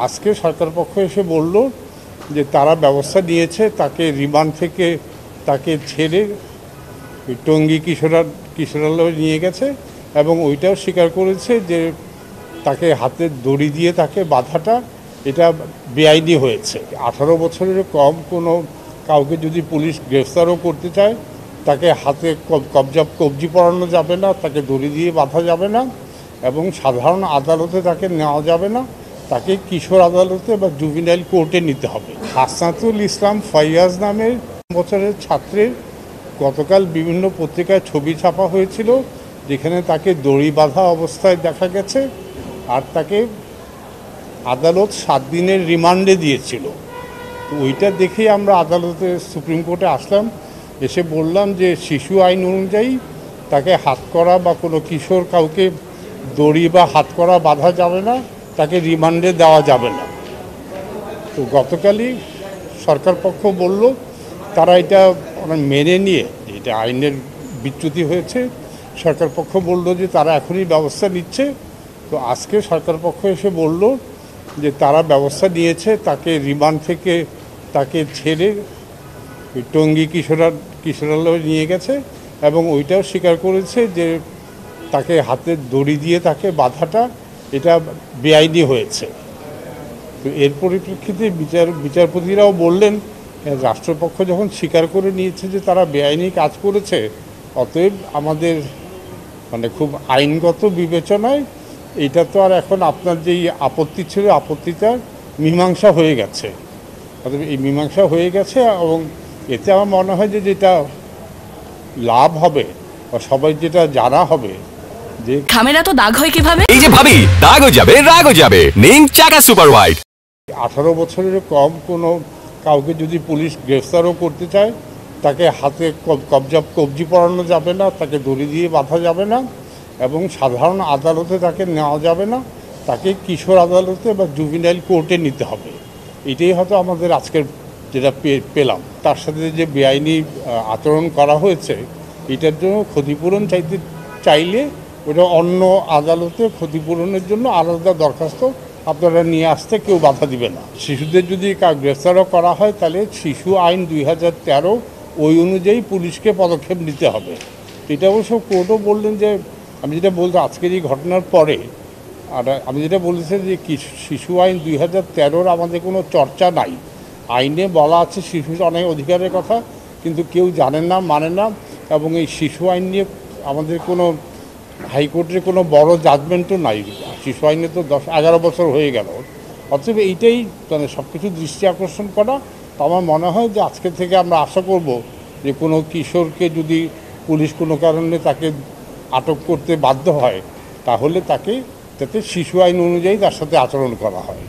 আজকে সরকার পক্ষ এসে বলল যে তারা ব্যবস্থা নিয়েছে, তাকে রিমান্ড থেকে তাকে ছেড়ে টঙ্গী কিশোরালয়ে নিয়ে গেছে এবং ওইটাও স্বীকার করেছে যে তাকে হাতে দড়ি দিয়ে তাকে বাঁধাটা এটা বেআইনি হয়েছে। 18 বছরের কম কোনো কাউকে যদি পুলিশ গ্রেফতারও করতে চায় তাকে হাতে কবজি পরানো যাবে না, তাকে দড়ি দিয়ে বাঁধা যাবে না এবং সাধারণ আদালতে তাকে নেওয়া যাবে না, তাকে কিশোর আদালতে বা জুভিনাইল কোর্টে নিতে হবে। হাসনাতুল ইসলাম ফাইয়াজ নামের বছরের ছাত্রের গতকাল বিভিন্ন পত্রিকায় ছবি ছাপা হয়েছিল যেখানে তাকে দড়ি বাঁধা অবস্থায় দেখা গেছে আর তাকে আদালত 7 দিনের রিমান্ডে দিয়েছিল। তো ওইটা দেখেই আমরা আদালতে সুপ্রিম কোর্টে আসলাম, এসে বললাম যে শিশু আইন অনুযায়ী তাকে হাতকড়া বা কোনো কিশোর কাউকে দড়ি বা হাতকড়া বাঁধা যাবে না, তাকে রিমান্ডে দেওয়া যাবে না। তো গতকালই সরকার পক্ষ বলল তারা এটা মেনে নিয়ে, এটা আইনের বিচ্যুতি হয়েছে, সরকার পক্ষ বলল যে তারা এখনই ব্যবস্থা নিচ্ছে। তো আজকে সরকার পক্ষ এসে বলল যে তারা ব্যবস্থা নিয়েছে, তাকে রিমান্ড থেকে তাকে ছেড়ে টঙ্গী কিশোরালয়ে নিয়ে গেছে এবং ওইটাও স্বীকার করেছে যে তাকে হাতে দড়ি দিয়ে তাকে বাঁধাটা এটা বেআইনি হয়েছে। তো এর পরিপ্রেক্ষিতে বিচারপতিরাও বললেন রাষ্ট্রপক্ষ যখন স্বীকার করে নিয়েছে যে তারা বেআইনি কাজ করেছে, অতএব আমাদের খুব আইনগত বিবেচনায় এটা তো আর এখন আপনার যেই আপত্তি ছিল আপত্তিটা মীমাংসা হয়ে গেছে, অতএব এই মীমাংসা হয়ে গেছে এবং এতে আমার মনে হয় যে যেটা লাভ হবে বা সবাই যেটা জানা হবে যে খামেরা তো দাগ হয় কিভাবে, এই যে ভাবি দাগও যাবে রাগও যাবে, নিন চাকা সুপার হোয়াইট। 18 বছরের কম কোনো কাউকে যদি পুলিশ গ্রেফতারও করতে চায় তাকে হাতে কবজি পরানো যাবে না, তাকে দড়ি দিয়ে বাঁধা যাবে না এবং সাধারণ আদালতে তাকে নেওয়া যাবে না, তাকে কিশোর আদালতে বা জুভিনাইল কোর্টে নিতে হবে। এটাই হয়তো আমাদের আজকের যেটা পেলাম। তার সাথে যে বেআইনি আচরণ করা হয়েছে এটার জন্য ক্ষতিপূরণ চাইলে ওটা অন্য আদালতে ক্ষতিপূরণের জন্য আলাদা দরখাস্ত আপনারা নিয়ে আসতে কেউ বাধা দিবে না। শিশুদের যদি গ্রেফতারও করা হয় তাহলে শিশু আইন 2013 ওই অনুযায়ী পুলিশকে পদক্ষেপ নিতে হবে। এটা অবশ্য কোর্টও বললেন যে আমি যেটা বলতে আজকের এই ঘটনার পরে আর আমি যেটা বলেছি যে শিশু আইন 2013 আমাদের কোনো চর্চা নাই। আইনে বলা আছে শিশুর অনেক অধিকারের কথা, কিন্তু কেউ জানেন না, মানে না এবং এই শিশু আইন নিয়ে আমাদের কোনো হাইকোর্টের কোনো বড় জাজমেন্টও নাই। শিশু আইনে তো 10-11 বছর হয়ে গেল। অথচ এইটাই সব কিছু দৃষ্টি আকর্ষণ করা। তো আমার মনে হয় যে আজকে থেকে আমরা আশা করব যে কোনো কিশোরকে যদি পুলিশ কোনো কারণে তাকে আটক করতে বাধ্য হয় তাহলে তাকে যাতে শিশু আইন অনুযায়ী তার সাথে আচরণ করা হয়।